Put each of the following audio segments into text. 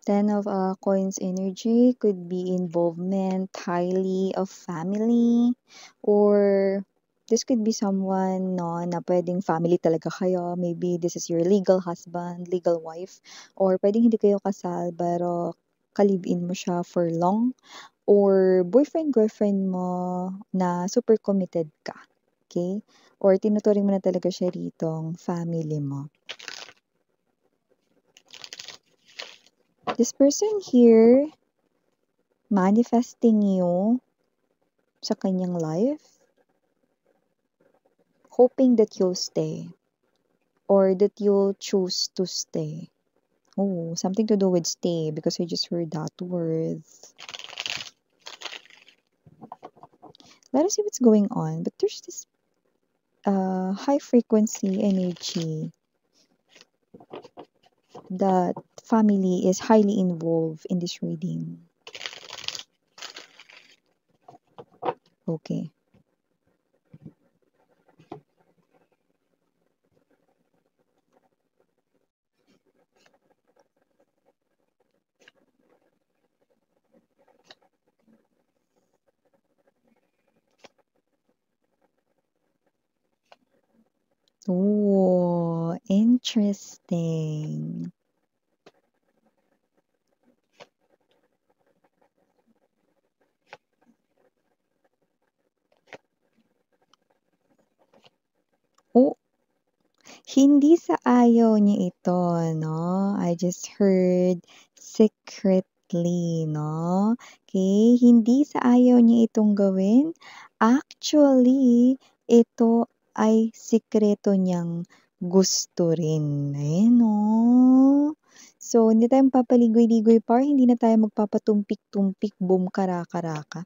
Ten of Coins energy could be involvement highly of family, or this could be someone no, na pwedeng family talaga kayo. Maybe this is your legal husband, legal wife, or pwedeng hindi kayo kasal pero ka-live-in mo siya for long, or boyfriend-girlfriend mo na super committed ka. Okay? Or tinuturing mo na talaga siya ritong family mo. This person here manifesting you sa kanyang life, hoping that you'll stay or that you'll choose to stay. Oh, something to do with stay because I just heard that word. Let us see what's going on. But there's this high frequency energy that family is highly involved in this reading. Okay. Oh, interesting. Oh, hindi sa ayaw niya ito, no? I just heard secretly, no? Okay, hindi sa ayaw niya itong gawin. Actually, ito ay sikreto niyang gusto rin. Ayan, no? So, hindi tayo magpapaligoy-ligoy par, hindi na tayo magpapatumpik-tumpik, boom, karaka-raka.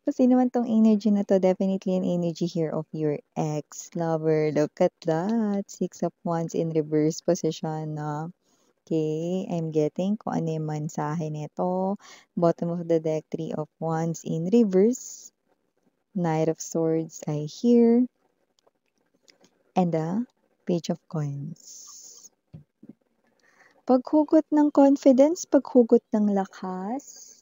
Kasi naman tong energy na to, definitely an energy here of your ex-lover. Look at that. Six of Wands in reverse position na. Okay, I'm getting kung ano yung mensahe nito. Bottom of the deck, Three of Wands in reverse. Knight of Swords ay here. And the Page of Coins. Paghugot ng confidence, paghugot ng lakas.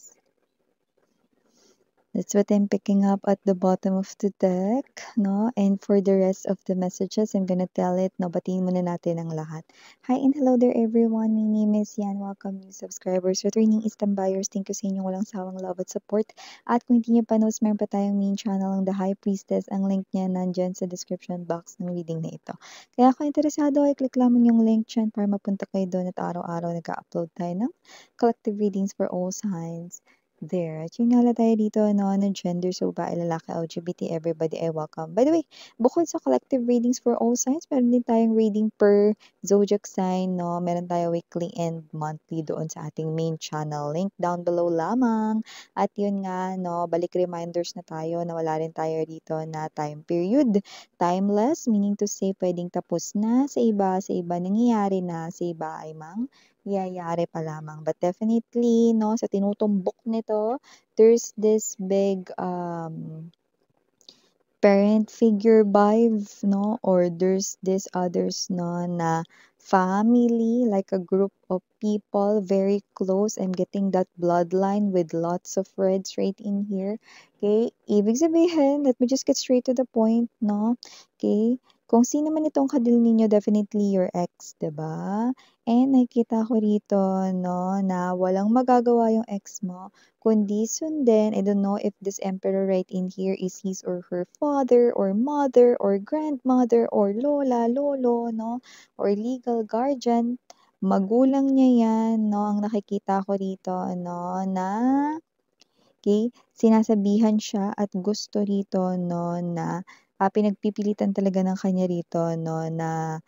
That's what I'm picking up at the bottom of the deck, no? And for the rest of the messages, I'm gonna tell it, no? Batiin muna natin ang lahat. Hi and hello there everyone. My name is Yan. Welcome new subscribers, returning Eastern buyers. Thank you sa inyong walang sawang love at support. At kung hindi niyo pa knows, meron pa tayong main channel ng The High Priestess. Ang link niya nandyan sa description box ng reading na ito. Kaya kung interesado, i-click lamang yung link dyan para mapunta kayo doon at araw-araw nag-upload tayo ng collective readings for all signs. There. At yun nga lang tayo dito, no, na gender, so babae, lalaki, LGBT, everybody ay welcome. By the way, bukod sa collective readings for all signs, meron din tayong reading per zodiac sign, no? Meron tayo weekly and monthly doon sa ating main channel. Link down below lamang. At yun nga, no, balik reminders na tayo na wala rin tayo dito na time period. Timeless, meaning to say, pwedeng tapos na sa iba nangyayari na, sa iba ay yayari pa lamang. But definitely, no, sa tinutumbok nito, there's this big parent figure vibe, no? Or there's this others, no, na family, like a group of people very close. I'm getting that bloodline with lots of reds right in here. Okay? Ibig sabihin, let me just get straight to the point, no? Okay? Kung sino man itong kadil ninyo, definitely your ex, 'di ba? And nakikita ko rito, no, na walang magagawa yung ex mo kundi sundin. I don't know if this emperor right in here is his or her father or mother or grandmother or lola, lolo, no? Or legal guardian. Magulang niya yan, no? Ang nakikita ko rito, no? Na, okay, sinasabihan siya at gusto rito, no? Na pinagpipilitan talaga ng kanya rito, no? Na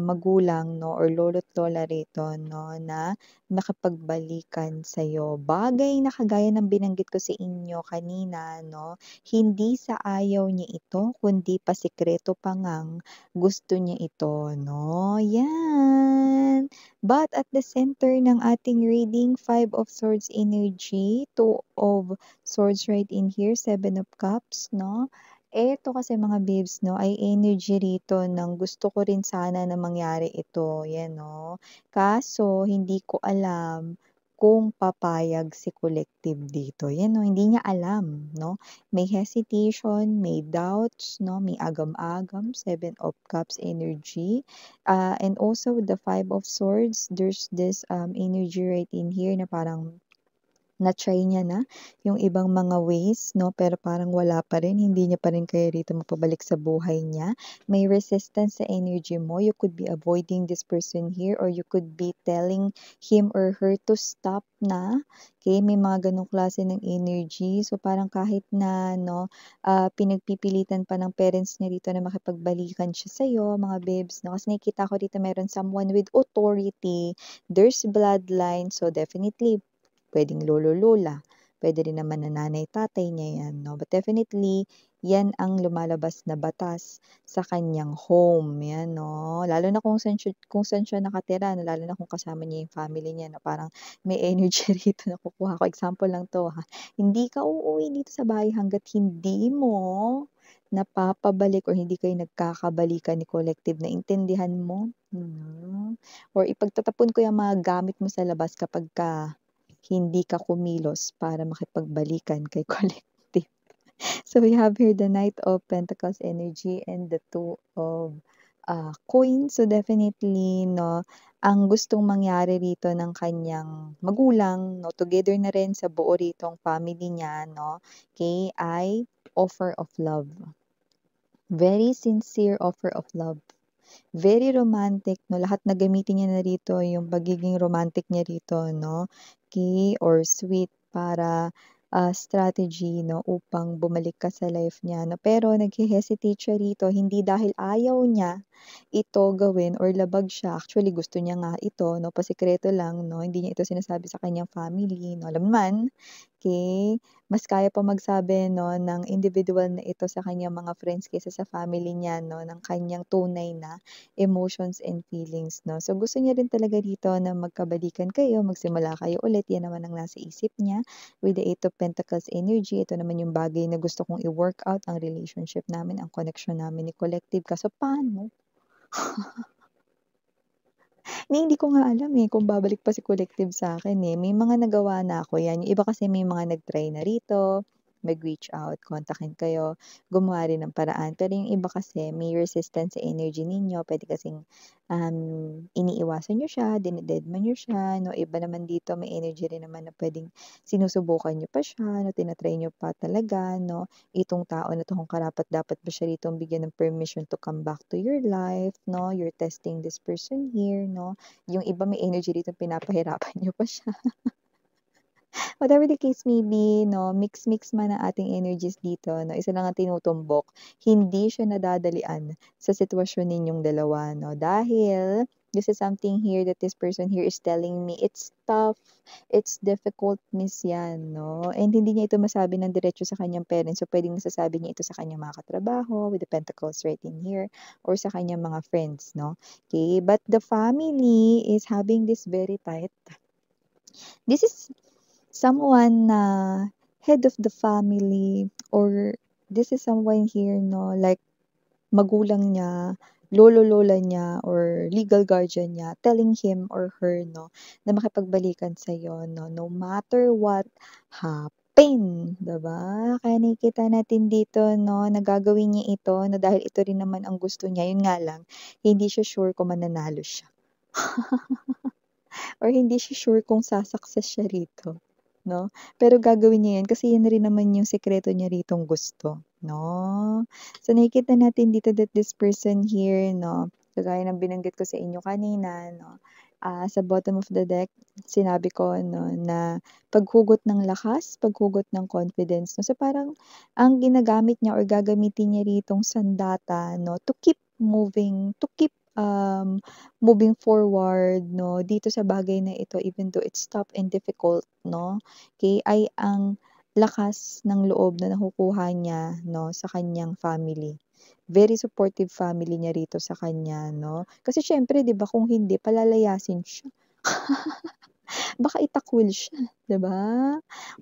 magulang, no? Or lolo't lola rito, no? Na makipagbalikan sa'yo. Bagay na kagaya ng binanggit ko sa inyo kanina, no? Hindi sa ayaw niya ito, kundi pasikreto pa ngang gusto niya ito, no? Yan. But at the center ng ating reading, Five of Swords energy, Two of Swords right in here, Seven of Cups, no? Eto kasi mga babes 'no, ay energy rito ng gusto ko rin sana na mangyari ito, 'yan 'no. Kaso hindi ko alam kung papayag si collective dito, 'yan 'no, hindi niya alam 'no. May hesitation, may doubts 'no, may agam-agam, Seven of Cups energy, and also the Five of Swords, there's this, energy right in here na parang na-try niya na yung ibang mga ways 'no, pero parang wala pa rin, hindi niya pa rin kaya rito mapabalik sa buhay niya. May resistance sa energy mo, you could be avoiding this person here or you could be telling him or her to stop na, okay. May mga gano'ng klase ng energy. So, parang kahit na 'no, pinagpipilitan pa ng parents niya rito na makipagbalikan siya sa'yo mga babes 'no, kasi nakikita ko dito meron someone with authority, there's bloodline, so definitely puwedeng lolo, lola, puwede rin naman na nanay, tatay niya 'yan 'no, but definitely 'yan ang lumalabas na batas sa kaniyang home, 'yan 'no. Lalo na kung saan siya nakatira 'no, lalo na kung kasama niya yung family niya 'no, parang may energy rito na nakukuha ko. Example lang 'to ha, hindi ka uuwi dito sa bahay hangga't hindi mo napapabalik or hindi kayo nagkakabalikan ni collective, naintindihan mo? Or ipagtatapon ko yang mga gamit mo sa labas kapagka hindi ka kumilos para makipagbalikan kay collective. So we have here the Knight of Pentacles energy and the Two of Coins. So definitely 'no, ang gustong mangyari rito ng kanyang magulang 'no, together na rin sa buo ritong family niya 'no, okey, ay offer of love. Very sincere offer of love. Very romantic 'no, lahat na gamitin niya na rito yung pagiging romantic niya rito 'no, okey, or sweet para, strategy 'no, upang bumalik ka sa life niya 'no. Pero naghe-hesitate siya rito hindi dahil ayaw niya ito gawin or labag siya, actually gusto niya nga ito 'no, pasikreto lang 'no, hindi niya ito sinasabi sa kanyang family 'no. Alam mo naman, okey, mas kaya pa magsabi 'no ng individual na ito sa kanyang mga friends kaysa sa family niya 'no, ng kanyang tunay na emotions and feelings 'no. So gusto niya rin talaga dito na magkabalikan kayo, magsimula kayo ulit, 'yan naman ang nasa isip niya. With the Eight of Pentacles energy, ito naman yung bagay na gusto kong i-work out ang relationship namin, ang connection namin ni collective. Kaso paano? Hindi ko nga alam, eh, kung babalik pa si collective sa'kin, eh. May mga nagawa na ako 'yan, yung iba kasi may mga nag-try na rito, mag-reach out, kontakin kayo, gumawa rin ng paraan. Pero yung iba kasi may resistance sa energy ninyo, puwede kasing, iniiwasan niyo siya, dine-dedma niyo siya 'no. Iba naman dito may energy rin naman na puwedeng sinusubukan niyo pa siya 'no, tina-try niyo pa talaga 'no. Itong tao na 'to kung karapat-dapat ba siya ritong bigyan ng permission to come back to your life 'no, you're testing this person here 'no. Yung iba may energy rito pinapahirapan niyo pa siya. Whatever the case may be 'no, mix-mix man ang ating energies dito 'no, isa lang ang tinutumbok, hindi siya nadadalian sa sitwasyon ninyong dalawa 'no. Dahil this is something here that this person here is telling me, it's tough, it's difficult miss 'yan 'no, and hindi niya ito masabi ng diretso sa kanyang parents. So, puwedeng nasasabi niya ito sa kanyang mga katrabaho with the pentacles right in here or sa kanyang mga friends 'no, okay. But the family is having this very tight. This is someone na head of the family or this is someone here 'no, like magulang niya, lolo-lola niya or legal guardian niya telling him or her 'no, na makipagbalikan sa'yo 'no, no matter what happen, 'di ba? Kaya nakikita natin dito 'no, na gagawin niya ito na dahil ito rin naman ang gusto niya, yun nga lang, hindi siya sure kung mananalo siya. Or hindi siya sure kung sa-success siya rito, 'no? Pero gagawin niya 'yan kasi 'yan rin naman yung sikreto niya ritong gusto, 'no? So, nakikita natin dito that this person here 'no, kagaya ng binanggit ko sa inyo kanina 'no, sa bottom of the deck sinabi ko 'no, na paghugot ng lakas, paghugot ng confidence 'no. So, parang ang ginagamit niya or gagamitin niya ritong sandata 'no, to keep moving, to keep, moving forward 'no, dito sa bagay na ito even though it's tough and difficult 'no, okey, ay ang lakas ng loob na nakukuha niya 'no, sa kanyang family. Very supportive family niya rito sa kanya 'no, kasi siyempre 'di ba kung hindi palalayasin siya. Baka itakul siya, 'di ba?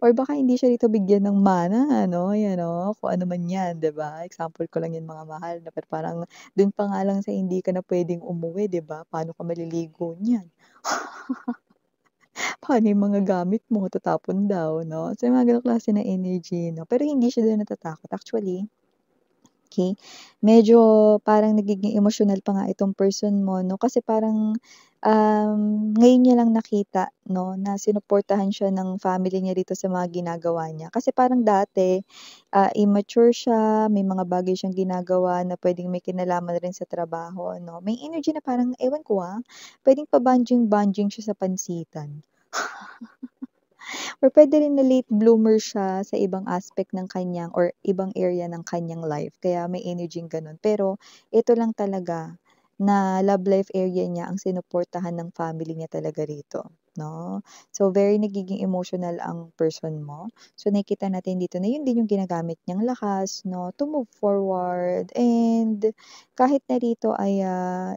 Or baka hindi siya rito bigyan ng mana ano, 'yan oh, kung ano man 'yan, 'di ba? Example ko lang 'yan mga mahal na pero parang dun pa nga lang sa hindi ka na puwedeng umuwi, 'di ba? Paano ka maliligo niyan? Paano yung mga gamit mo, tatapon daw 'no? So, yung mga gano'ng klase ng energy 'no, pero hindi siya dun natatakot. Actually, okey, medyo parang nagiging emosyonal pa nga itong person mo 'no, kasi parang, ngayon niya lang nakita 'no, na sinuportahan siya ng family niya dito sa mga ginagawa niya. Kasi parang dati, immature siya, may mga bagay siyang ginagawa na puwedeng may kinalaman rin sa trabaho 'no. May energy na parang ewan ko, puwedeng pa-bonding-bonding siya sa pansitan. Or puwede rin na late bloomer siya sa ibang aspect ng kanyang or ibang area ng kanyang life kaya may energy-ng gano'n. Pero ito lang talaga na love life area niya ang sinuportahan ng family niya talaga rito, 'no. So, very nagiging emotional ang person mo. So, nakikita natin dito na 'yun din yung ginagamit niyang lakas 'no, to move forward and kahit na rito ay,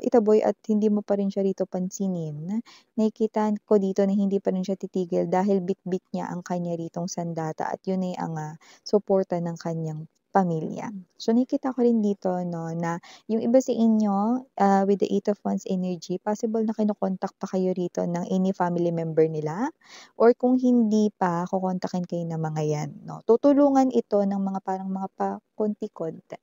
itaboy at hindi mo pa rin siya rito pansinin, nakikita ko dito na hindi pa rin siya titigil dahil bitbit niya ang kanya ritong sandata at yun ay ang, suporta ng kanyang pamilya. So, nakikita ko rin dito 'no, na yung iba sa inyo, with the Eight of Wands energy, possible na kino-contact pa kayo rito ng any family member nila or kung hindi pa, kokontakin kayo ng mga 'yan 'no. Tutulungan ito ng mga parang mga pakonti-konti.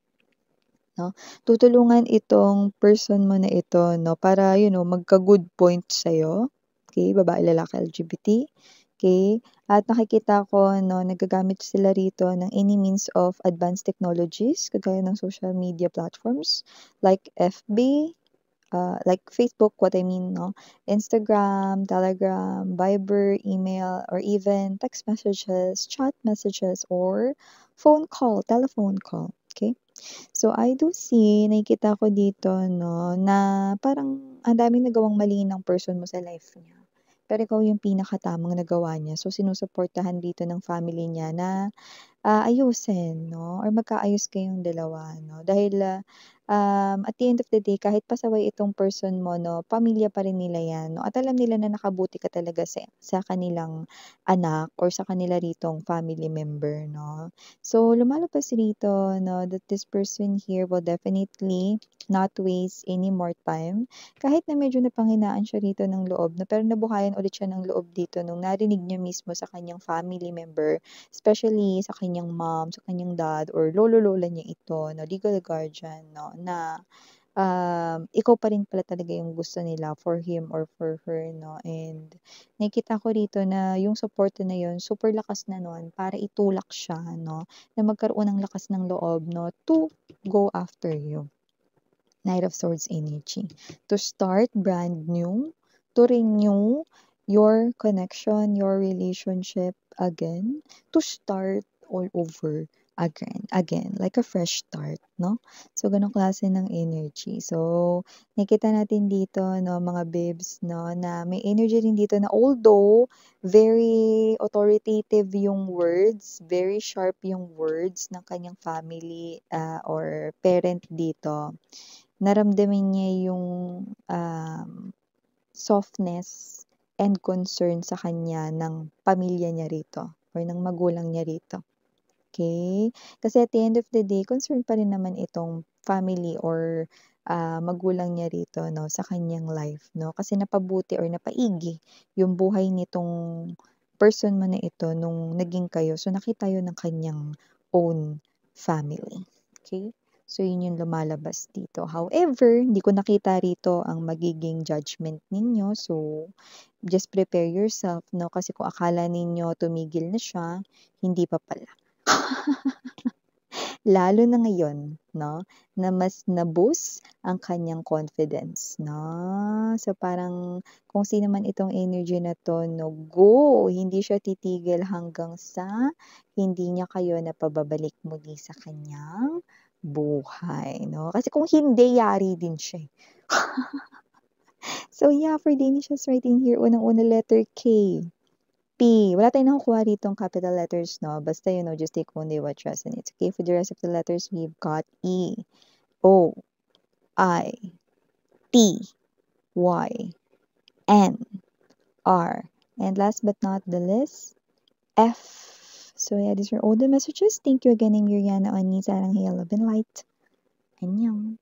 'No, tutulungan itong person mo na ito 'no, para magka-good point sa'yo, okey, babae, lalaki, LGBT, okey. At nakikita ko 'no, naggagamit sila rito ng any means of advanced technologies kagaya ng social media platforms like FB, like Facebook, what I mean 'no, Instagram, Telegram, Viber, email, or even text messages, chat messages, or phone call, telephone call, okey. So, I do see, nakikita ko dito 'no, na parang ang daming nagawang mali ng person mo sa life niya. Pero ikaw yung pinakatamang nagawa niya. So, sinusuportahan dito ng family niya na ayusin 'no or magkaayos kayong dalawa 'no. Dahil, at the end of the day kahit pasaway itong person mo 'no, pamilya pa rin nila 'yan 'no at alam nila na nakabuti ka talaga sa kanilang anak or sa kanila ritong family member 'no. So, lumalabas rito 'no that this person here will definitely not waste any more time. Kahit na medyo napanghinaan siya rito ng loob 'no, pero nabuhayan ulit siya ng loob dito nung narinig niya mismo sa kanyang family member. Especially sa kanyang mom, sa kanyang dad, or lolo-lola niya ito na legal guardian 'no, na, ikaw pa rin pala talaga yung gusto nila for him or for her 'no. And nakikita ko rito na yung suporta na yun super lakas na nun para itulak siya 'no, na magkaroon ng lakas ng loob 'no, to go after you. Knight of Swords energy. To start brand new, to renew your connection, your relationship again, to start all over again, like a fresh start, no? So, ganong klase ng energy. So, nakita natin dito, no, mga bibs, no, na may energy rin dito na although very authoritative yung words, very sharp yung words ng kanyang family or parent dito, naramdaman niya yung, softness and concern sa kanya ng pamilya niya rito or ng magulang niya rito, okey? Kasi at the end of the day concern pa rin naman itong family or, magulang niya rito 'no, sa kanyang life 'no, kasi napabuti or napaigi yung buhay nitong person mo na ito nung naging kayo. So, nakita yun ng kanyang own family, okey? So, yun yung lumalabas dito. However, hindi ko nakita rito ang magiging judgment ninyo. So, just prepare yourself 'no, kasi kung akala ninyo tumigil na siya, hindi pa pala. Lalo na ngayon 'no, na mas na-boost ang kanyang confidence 'no. So, parang kung sino man itong energy na 'to 'no, go! Hindi siya titigil hanggang sa hindi niya kayo napababalik muli sa kanyang buhay 'no. Kasi kung hindi, yari din siya, eh. So, yeah, for the initials writing here, unang-una letter K. P. Wala tayong nakukuha ritong capital letters 'no, basta just take only what resonates. Okay, for the rest of the letters, we've got E, O, I, T, Y, N, R, And last but not the least, F. So yeah, these are all the messages. Thank you again, I'm Miriana on Sarang Hail Love and Light. Annyeong.